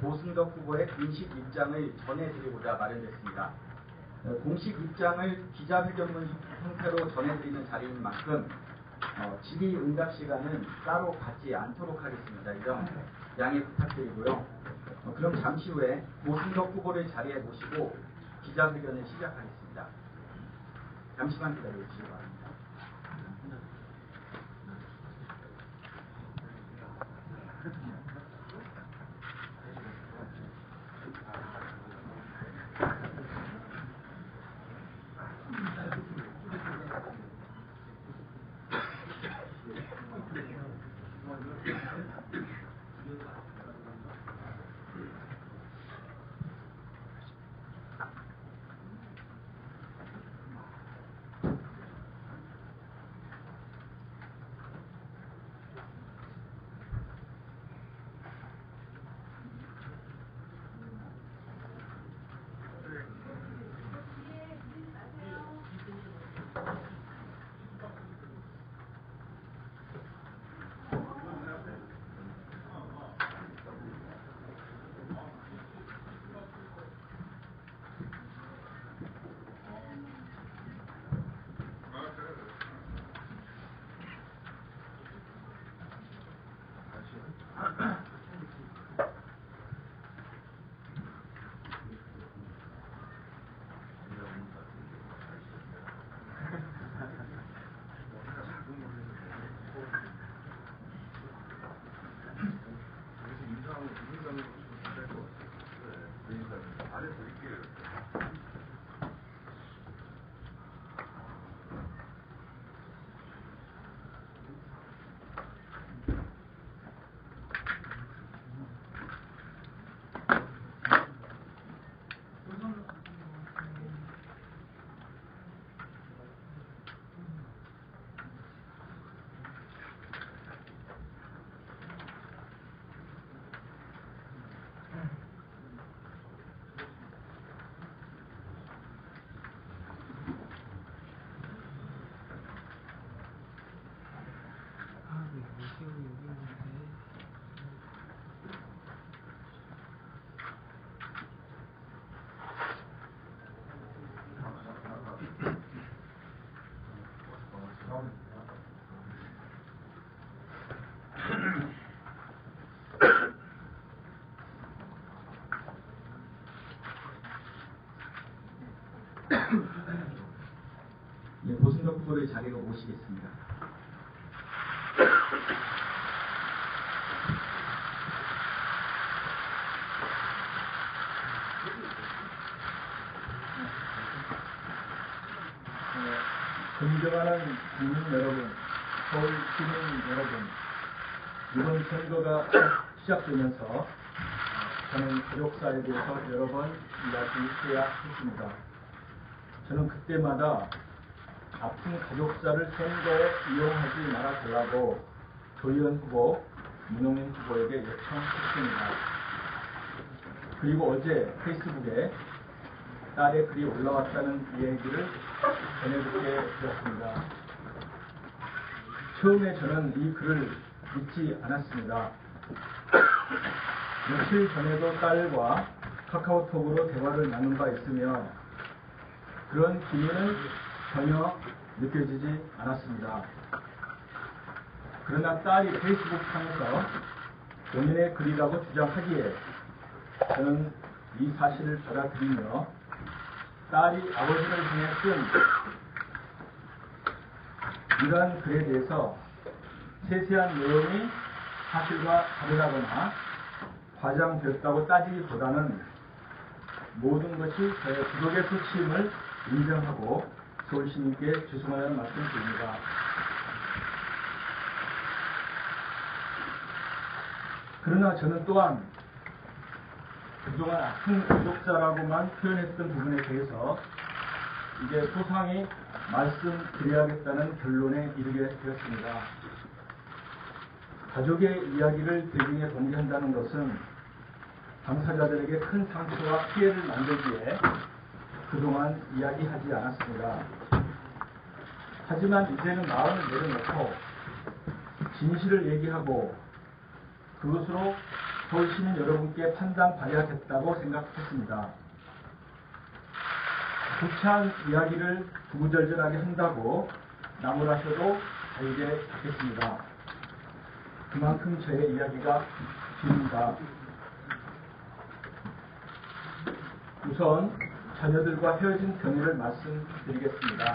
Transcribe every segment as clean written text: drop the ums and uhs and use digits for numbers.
보승덕 후보의 공식 입장을 전해드리고자 마련됐습니다. 공식 입장을 기자회견문 형태로 전해드리는 자리인 만큼 질의응답 시간은 따로 갖지 않도록 하겠습니다. 이 점 양해 부탁드리고요. 그럼 잠시 후에 보승덕 후보를 자리에 모시고 기자회견을 시작하겠습니다. 잠시만 기다려주시기 바랍니다. 보승덕 후보를 자리로 모시겠습니다. 존경하는 국민 여러분, 서울 시민 여러분, 이번 선거가 시작되면서 저는 가족사에 대해서 여러 번 이야기해야 했습니다. 저는 그때마다 아픈 가족사를 선거에 이용하지 말아달라고 조희연 후보, 문홍인 후보에게 요청했습니다. 그리고 어제 페이스북에 딸의 글이 올라왔다는 얘기를 전해듣게 되었습니다. 처음에 저는 이 글을 믿지 않았습니다. 며칠 전에도 딸과 카카오톡으로 대화를 나눈 바 있으며 그런 기미는 전혀 느껴지지 않았습니다. 그러나 딸이 페이스북상에서 본인의 글이라고 주장하기에 저는 이 사실을 받아들이며 딸이 아버지를 향해 쓴 이러한 글에 대해서 세세한 내용이 사실과 다르다거나 과장되었다고 따지기보다는 모든 것이 저의 부족의 소침을 인정하고 서울시민께 죄송하다는 말씀을 드립니다. 그러나 저는 또한 그동안 아픈 가족사라고만 표현했던 부분에 대해서 이제 소상히 말씀드려야겠다는 결론에 이르게 되었습니다. 가족의 이야기를 대중에 공개한다는 것은 당사자들에게 큰 상처와 피해를 만들기에 그동안 이야기하지 않았습니다. 하지만 이제는 마음을 내려놓고 진실을 얘기하고 그것으로 서울시민 여러분께 판단 발휘하겠다고 생각했습니다. 구차한 이야기를 구구절절하게 한다고 나무라셔도 잘게 받겠습니다. 그만큼 저의 이야기가 깁니다. 우선 자녀들과 헤어진 경위를 말씀드리겠습니다.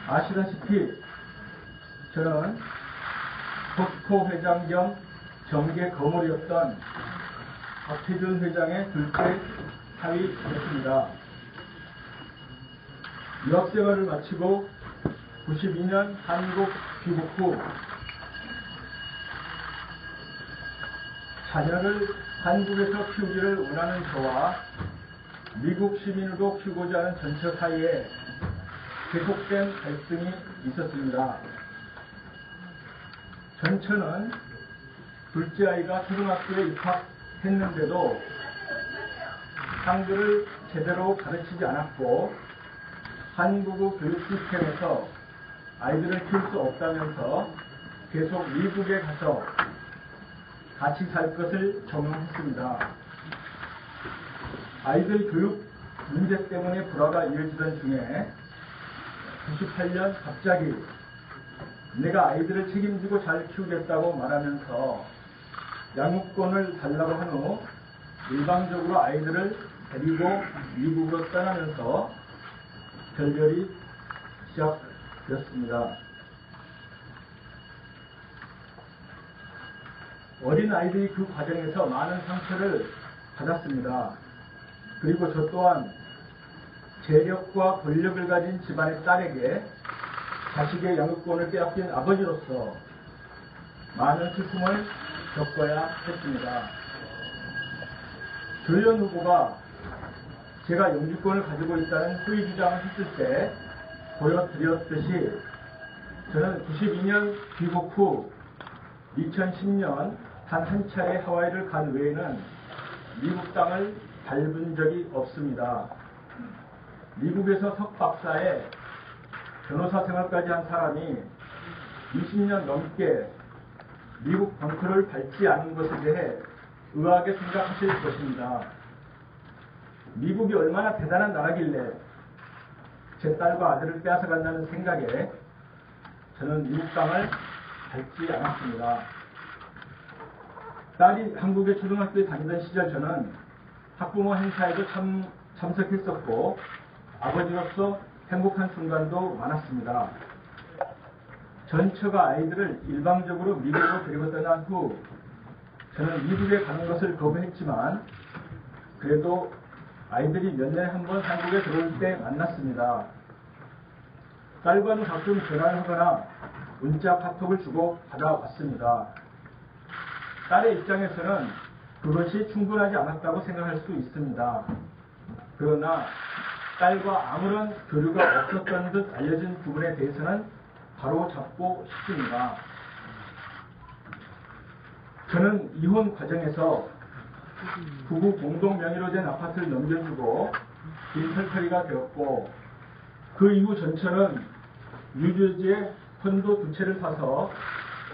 아시다시피 저는 포스코 회장 겸 정계 거물이었던 박태준 회장의 둘째 사위였습니다. 유학생활을 마치고 92년 한국 귀국 후 자녀를 한국에서 키우기를 원하는 저와 미국 시민으로 키우고자 하는 전처 사이에 계속된 갈등이 있었습니다. 전처는 둘째 아이가 초등학교에 입학했는데도 한글을 제대로 가르치지 않았고 한국의 교육 시스템에서 아이들을 키울 수 없다면서 계속 미국에 가서 같이 살 것을 정했습니다. 아이들 교육 문제 때문에 불화가 이어지던 중에 98년 갑자기 내가 아이들을 책임지고 잘 키우겠다고 말하면서 양육권을 달라고 한 후 일방적으로 아이들을 데리고 미국으로 떠나면서 결별이 시작되었습니다. 어린 아이들이 그 과정에서 많은 상처를 받았습니다. 그리고 저 또한 재력과 권력을 가진 집안의 딸에게 자식의 양육권을 빼앗긴 아버지로서 많은 슬픔을 겪어야 했습니다. 조현 후보가 제가 영주권을 가지고 있다는 후위 주장을 했을 때 보여드렸듯이 저는 92년 귀국 후 2010년 단 한 차례 하와이를 간 외에는 미국 땅을 밟은 적이 없습니다. 미국에서 석박사에 변호사 생활까지 한 사람이 20년 넘게 미국 벙커를 밟지 않은 것에 대해 의아하게 생각하실 것입니다. 미국이 얼마나 대단한 나라길래 제 딸과 아들을 빼앗아간다는 생각에 저는 미국 땅을 밟지 않았습니다. 딸이 한국의 초등학교에 다니던 시절 저는 학부모 행사에도 참석했었고 아버지로서 행복한 순간도 많았습니다. 전처가 아이들을 일방적으로 미국으로 데리고 떠난 후 저는 미국에 가는 것을 거부했지만 그래도 아이들이 몇 년에 한 번 한국에 들어올 때 만났습니다. 딸과는 가끔 전화를 하거나 문자 카톡을 주고 받아왔습니다. 딸의 입장에서는 그것이 충분하지 않았다고 생각할 수 있습니다. 그러나 딸과 아무런 교류가 없었던 듯 알려진 부분에 대해서는 바로 잡고 싶습니다. 저는 이혼 과정에서 부부 공동 명의로 된 아파트를 넘겨주고 빈털터리가 되었고 그 이후 전처는 뉴저지에 콘도 2채를 사서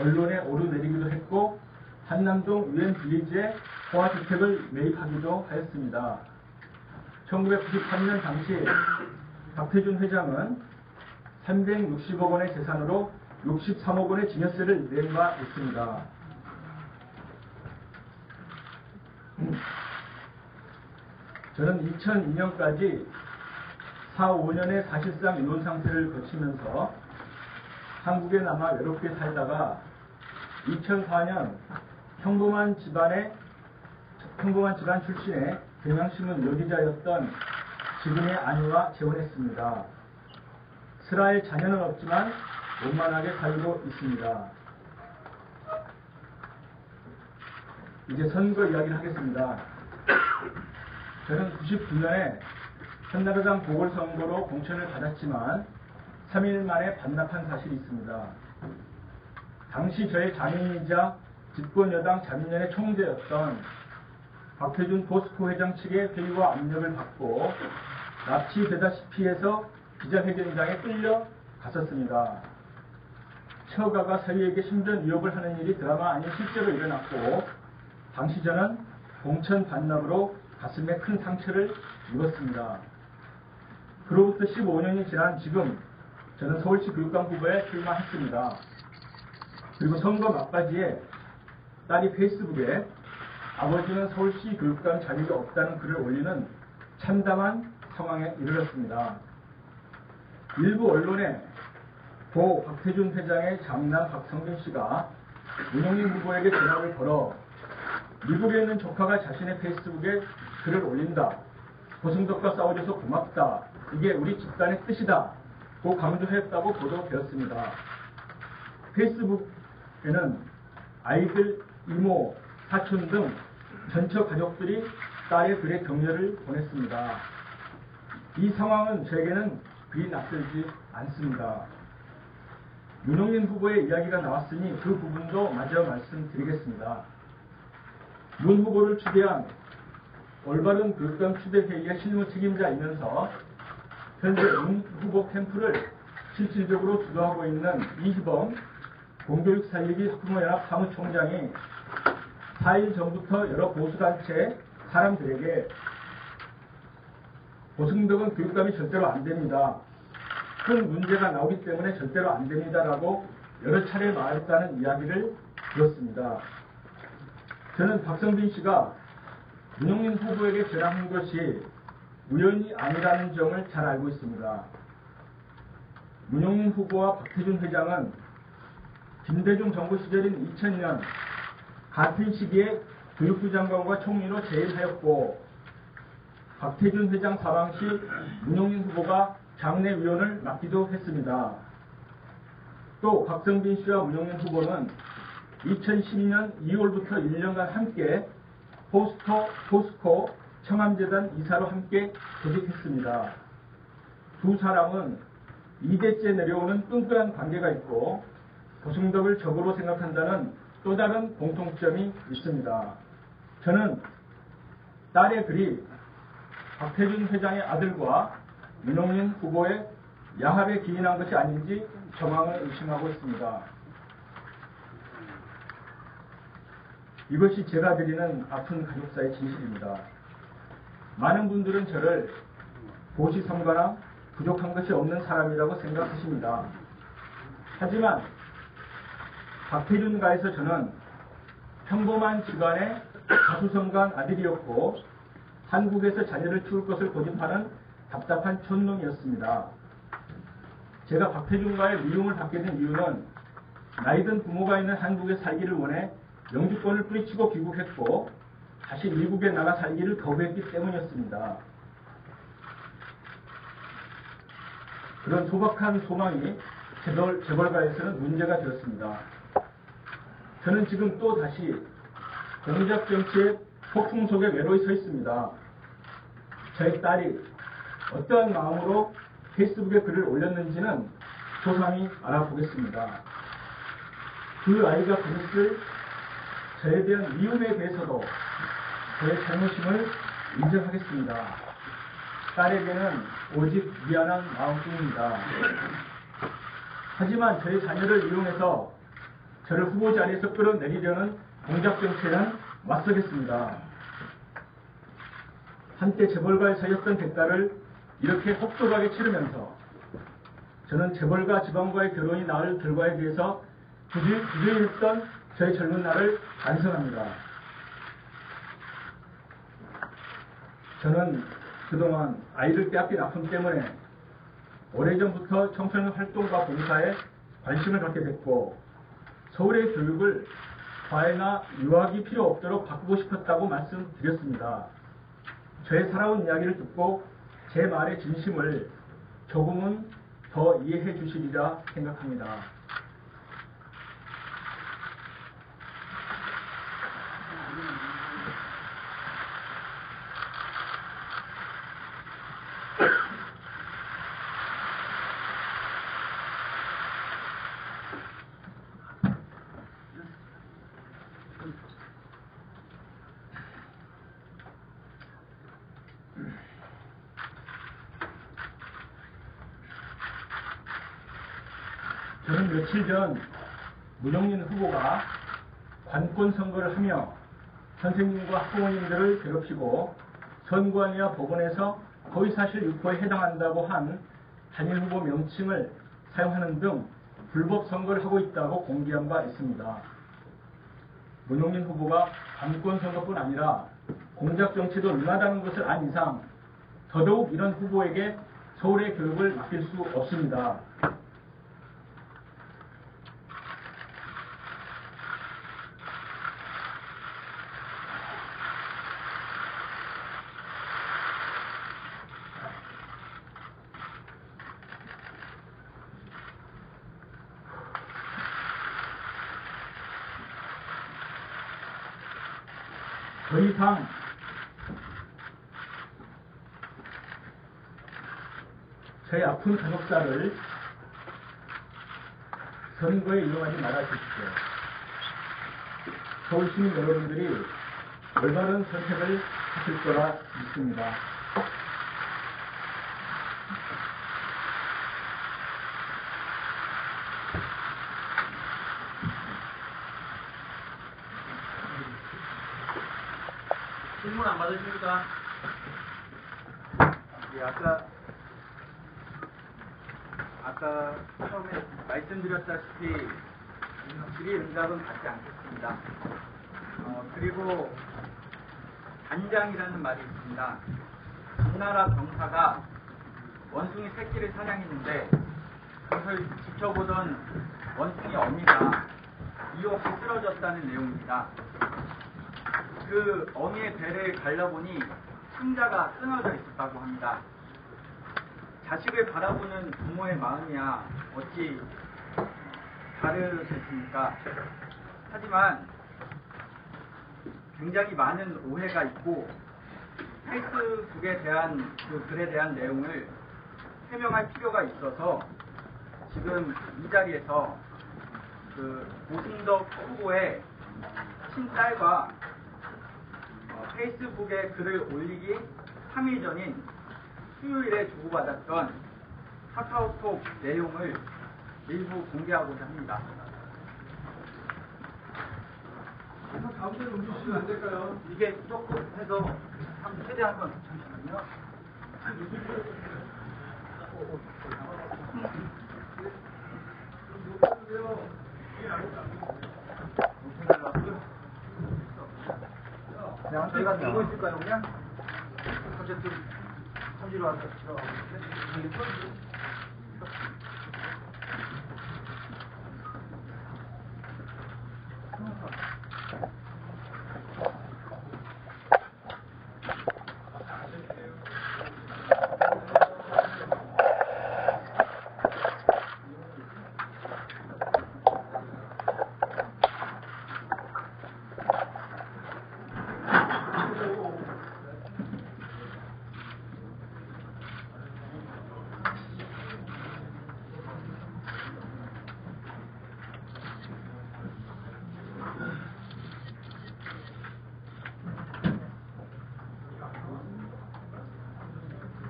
언론에 오르내리기도 했고 한남동 유엔 빌리지에 호화주택을 매입하기도 하였습니다. 1993년 당시 박태준 회장은 360억 원의 재산으로 63억 원의 증여세를 낸 바 있습니다. 저는 2002년까지 4, 5년의 사실상 이혼 상태를 거치면서 한국에 남아 외롭게 살다가 2004년 평범한 집안 출신의 경향신문 여기자였던 지금의 아내와 재혼했습니다. 슬아의 자녀는 없지만 원만하게 살고 있습니다. 이제 선거 이야기를 하겠습니다. 저는 99년에 한나라당 보궐선거로 공천을 받았지만 3일 만에 반납한 사실이 있습니다. 당시 저의 장인이자 집권여당 자민련의 총재였던 박태준 포스코 회장 측의 회의와 압력을 받고 납치되다시피 해서 기자회견장에 끌려갔었습니다. 처가가 사위에게 신변 위협을 하는 일이 드라마 아닌 실제로 일어났고 당시 저는 공천 반납으로 가슴에 큰 상처를 입었습니다. 그로부터 15년이 지난 지금 저는 서울시 교육감 후보에 출마했습니다. 그리고 선거 막바지에 딸이 페이스북에 아버지는 서울시 교육감 자격이 없다는 글을 올리는 참담한 상황에 이르렀습니다. 일부 언론에 고 박태준 회장의 장남 박성빈 씨가 문영민 후보에게 전화를 걸어 미국에 있는 조카가 자신의 페이스북에 글을 올린다. 고승덕과 싸워줘서 고맙다. 이게 우리 집단의 뜻이다. 고 강조했다고 보도되었습니다. 페이스북에는 아이들, 이모, 사촌 등 전처 가족들이 딸의 글에 격려를 보냈습니다. 이 상황은 저에게는 그리 낯설지 않습니다. 문영민 후보의 이야기가 나왔으니 그 부분도 마저 말씀드리겠습니다. 문 후보를 추대한 올바른 교육감 추대회의의 실무 책임자이면서 현재 문 후보 캠프를 실질적으로 주도하고 있는 이희범 공교육 살리기 학부모연합 사무총장이 4일 전부터 여러 보수단체 사람들에게 고승덕은 교육감이 절대로 안 됩니다. 큰 문제가 나오기 때문에 절대로 안 됩니다라고 여러 차례 말했다는 이야기를 들었습니다. 저는 박성빈 씨가 문영민 후보에게 전화한 것이 우연이 아니라는 점을 잘 알고 있습니다. 문영민 후보와 박태준 회장은 김대중 정부 시절인 2000년 같은 시기에 교육부 장관과 총리로 재임하였고 박태준 회장 사망 시 문영민 후보가 장례위원을 맡기도 했습니다. 또 박성빈 씨와 문영민 후보는 2012년 2월부터 1년간 함께 포스코 청암재단 이사로 함께 조직했습니다. 두 사람은 2대째 내려오는 끈끈한 관계가 있고 고승덕을 적으로 생각한다는 또 다른 공통점이 있습니다. 저는 딸의 글이 박태준 회장의 아들과 문영민 후보의 야합에 기인한 것이 아닌지 정황을 의심하고 있습니다. 이것이 제가 드리는 아픈 가족사의 진실입니다. 많은 분들은 저를 고시성가나 부족한 것이 없는 사람이라고 생각하십니다. 하지만 박태준가에서 저는 평범한 집안의 가수성가한 아들이었고 한국에서 자녀를 키울 것을 고집하는 답답한 촌놈이었습니다. 제가 박태준과의 미움을 받게 된 이유는 나이든 부모가 있는 한국에 살기를 원해 영주권을 뿌리치고 귀국했고 다시 미국에 나가 살기를 거부했기 때문이었습니다. 그런 소박한 소망이 재벌가에서는 문제가 되었습니다. 저는 지금 또 다시 공작 정치의 폭풍 속에 외로이 서 있습니다. 저희 딸이 어떠한 마음으로 페이스북에 글을 올렸는지는 조상히 알아보겠습니다. 그 아이가 보냈을 저에 대한 미움에 대해서도 저의 잘못임을 인정하겠습니다. 딸에게는 오직 미안한 마음뿐입니다. 하지만 저의 자녀를 이용해서 저를 후보 자리에서 끌어내리려는 공작 정치에는 맞서겠습니다. 한때 재벌가에 서였던 대가를 이렇게 혹독하게 치르면서 저는 재벌가 지방과의 결혼이 낳을 결과에 대해서 부주의했던 저의 젊은 날을 반성합니다. 저는 그동안 아이를 빼앗긴 아픔 때문에 오래전부터 청소년 활동과 봉사에 관심을 갖게 됐고 서울의 교육을 과외나 유학이 필요 없도록 바꾸고 싶었다고 말씀드렸습니다. 저의 살아온 이야기를 듣고 제 말의 진심을 조금은 더 이해해 주시리라 생각합니다. 저는 며칠 전 문용린 후보가 관권 선거를 하며 선생님과 학부모님들을 괴롭히고 선관위와 법원에서 허위사실 유포에 해당한다고 한 단일 후보 명칭을 사용하는 등 불법 선거를 하고 있다고 공개한 바 있습니다. 문용린 후보가 관권 선거뿐 아니라 공작 정치도 능하다는 것을 안 이상 더더욱 이런 후보에게 서울의 교육을 맡길 수 없습니다. 더 이상 저희 아픈 간혹사를 선거에 이용하지 말아주십시오. 서울 시민 여러분들이 올바른 선택을 하실 거라 믿습니다. 질문 안 받으십니까? 예, 아까 처음에 말씀드렸다시피 질의응답은 받지 않겠습니다. 그리고 단장이라는 말이 있습니다. 진나라 병사가 원숭이 새끼를 사냥했는데 그것을 지켜보던 원숭이 어미가 이유 없이 쓰러졌다는 내용입니다. 그 어미의 배를 갈라보니 창자가 끊어져 있었다고 합니다. 자식을 바라보는 부모의 마음이야 어찌 다르겠습니까? 하지만 굉장히 많은 오해가 있고 페이스북에 대한 그 글에 대한 내용을 해명할 필요가 있어서 지금 이 자리에서 그 오승덕 후보의 친딸과 페이스북에 글을 올리기 3일 전인 수요일에 주고받았던 카카오톡 내용을 일부 공개하고자 합니다. 다음 주에 옮겨주시면 안 될까요? 이게 조금 해서 최대한 한번 잠시만요. 그냥 저희가 들고 있을까요, 그냥? 어쨌든 참지로 와서 들어가고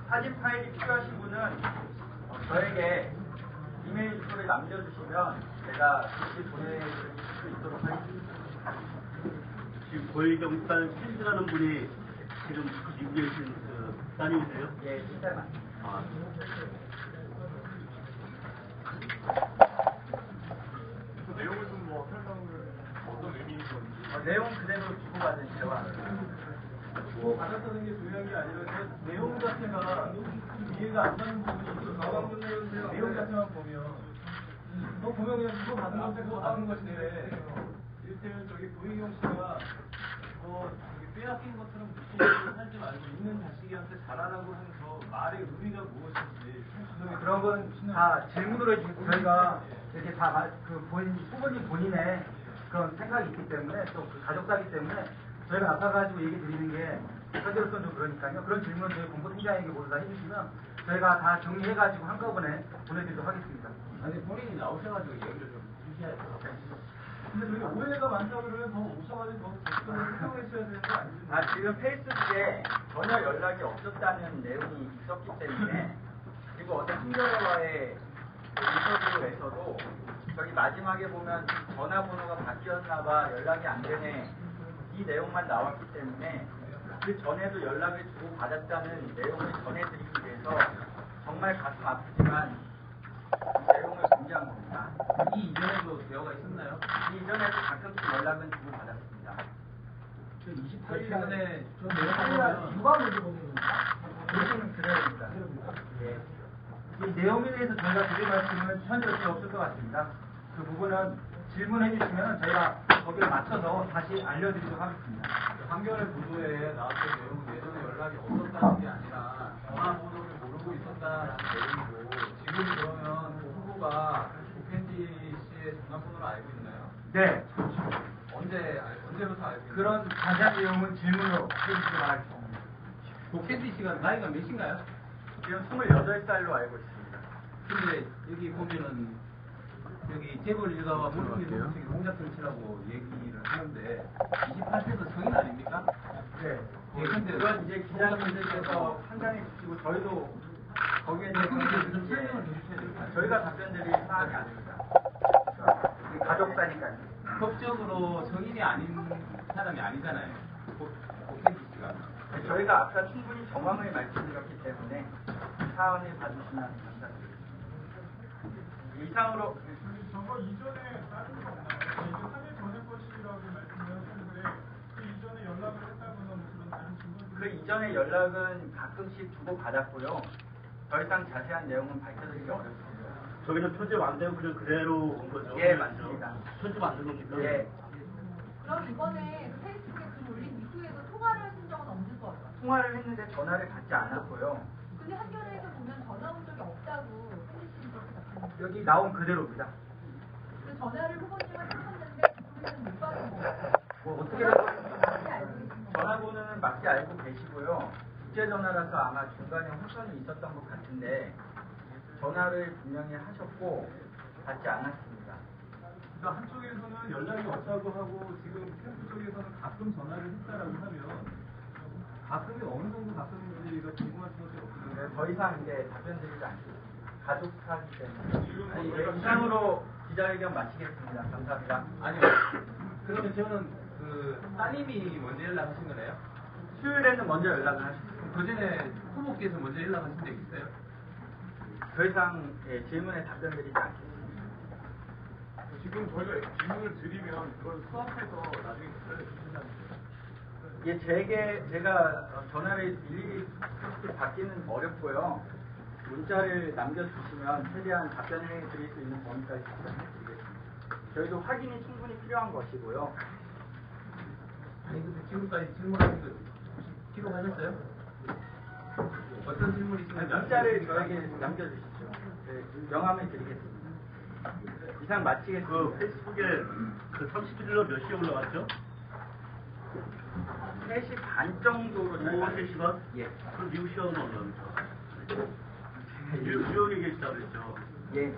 사진 파일이 필요하신 분은 저에게 이메일 주소를 남겨주시면 제가 다시 보내드릴 수 있도록 하겠습니다. 지금 고일경단 필드라는 분이 지금 미국에 계신 따님이세요? 예, 신사만. 아, 내용을 좀 뭐 설명을 어떤 의미인 건지 내용 그대로 주고받은 대화. 뭐 받았다는 게 중요한 게 아니라 내용 자체가 이해가 안 가는 부분이 있어서 내용 자체만 보면 보면 그냥 그거 받은 건데 그거 받은 것인데 일단 저기 고희경 씨가 저기 빼앗긴 것처럼 느끼고 살지 말고 있는 자식이한테 잘하라고 하는 저 말의 의미가 무엇인지 그런 건 다 질문으로 해주고 저희가 이렇게 다 후보님 본인의 그런 생각이 있기 때문에 또 그 가족사기 때문에 저희가 나서가지고 얘기 드리는 게 현재로서는 좀 그러니까요. 그런 질문을 저희 본부팀장에게 모두 다 해주시면 저희가 다 정리해가지고 한꺼번에 보내드리도록 하겠습니다. 아니 본인이 나오셔가지고 얘기를 좀 해주셔야 돼요. 근데 저기 오해가 많다고 그러면 더 오셔가지고 더 설명했어야 되는 거 아니죠? 지금 페이스북에 전혀 연락이 없었다는 내용이 있었기 때문에 그리고 어떤 친구와의 인터뷰에서도 저기 마지막에 보면 전화번호가 바뀌었나봐 연락이 안 되네 이 내용만 나왔기 때문에 그 전에도 연락을 주고 받았다는 내용을 전해드리기 위해서 정말 가슴 아프지만 이 내용을 공개한 겁니다. 이 이전에도 대화가 있었나요? 이 이전에도 가끔씩 연락은 주고 받았습니다. 28일 전에 저 내용을 누가 먼저 보내는 겁니까? 보시면 그래야 됩니다. 예. 이 내용에 대해서 저희가 드릴 말씀은 현재 없을 것 같습니다. 그 부분은 질문해 주시면 저희가 거기에 맞춰서 다시 알려드리도록 하겠습니다. 한겨레 보도에 나왔던 내용은 예전에 연락이 없었다는 게 아니라 전화번호를 모르고 있었다라는 내용이고 지금 그러면 그 후보가 오펜지 씨의 전화번호를 알고 있나요? 네. 언제부터 알고 있나요? 그런 자세한 내용은 질문으로 해주시기 바라겠습니다. 오펜지 씨가 나이가 몇인가요? 지금 28살로 알고 있습니다. 근데 여기 보면은 여기 재벌 일가와 물품이 농축이 공작정치라고 얘기를 하는데 28세도 성인 아닙니까? 네. 예, 근데 그건 이제 기자님들께서 판단해 주시고 저희도 거기에 대해서 거기에 대해서 좀 설명을 해주셔야 될것 같아요. 저희가 답변 드릴 사안이 아닙니다. 우리 가족사니까요. 법적으로 성인이 아닌 사람이 아니잖아요. 오펜지 씨가. 저희가 아까 충분히 정황을 말씀드렸기 때문에 사안을 봐주시면 감사드리겠습니다. 이상으로 저거 이전에 다른 거 없나요? 이게 3일 전에 것이라고 말씀을 하셨는데 그 이전에 연락을 했다거나 뭐 그런 다른 증거들이 그 이전의 연락은 가끔씩 주고 받았고요. 더 이상 자세한 내용은 밝혀드리기 어렵습니다. 저기는 편집 안 되고 그냥 그대로 온 거죠? 예, 맞습니다. 편집 안 된 겁니까? 예, 그럼 이번에 그 페이스북에 글 올린 이후에도 통화를 하신 적은 없는 거죠? 통화를 했는데 전화를 받지 않았고요. 근데 한겨레에서 보면 전화 온 적이 없다고 팬리씨는 그렇게 답했는데 여기 나온 그대로입니다. 그 전화를 후보님한테 하셨는데 그분은 못 받은 거예요. 뭐 어떻게 맞지 알고 계신 거예요? 전화번호는 맞게 알고 계시고요. 국제전화라서 아마 중간에 호선이 있었던 것 같은데 전화를 분명히 하셨고 받지 않았습니다. 그러니까 한쪽에서는 연락이 없다고 하고 지금 캠프 쪽에서는 가끔 전화를 했다라고 하면 가끔이 어느 정도 가끔인지가 궁금할 수밖에 없거든요. 네, 더 이상 이제 답변 드리지 않겠습니다. 가족 사기 때문에. 네, 이상으로 기자회견 마치겠습니다. 감사합니다. 아니요. 그러면 저는 그 따님이 먼저 연락하신 거네요? 수요일에는 먼저 연락을 하셨습니다. 그 전에 후보께서 먼저 연락하신 적 있어요? 더 이상 질문에 답변 드리지 않겠습니다. 지금 저희가 질문을 드리면 그걸 수합해서 나중에 답변해 주신다는 예, 제가 전화를 일일이 받기는 어렵고요. 문자를 남겨주시면 최대한 답변해 드릴 수 있는 범위까지 답변해 드리겠습니다. 저희도 확인이 충분히 필요한 것이고요. 아니 근데 지금까지 질문하신 거 기록하셨어요? 어떤 질문이 있었는지 문자를 아시겠습니까? 저에게 남겨주십시오. 네, 명함을 드리겠습니다. 이상 마치겠습니다. 그 페이스북에 그 31일로 몇 시에 올라왔죠? 3시 반 정도로 오후 저희가 3시간? 예. 그럼 미국 시간은 얼마입니까? 뉴욕에 계시다고 그랬죠? 예.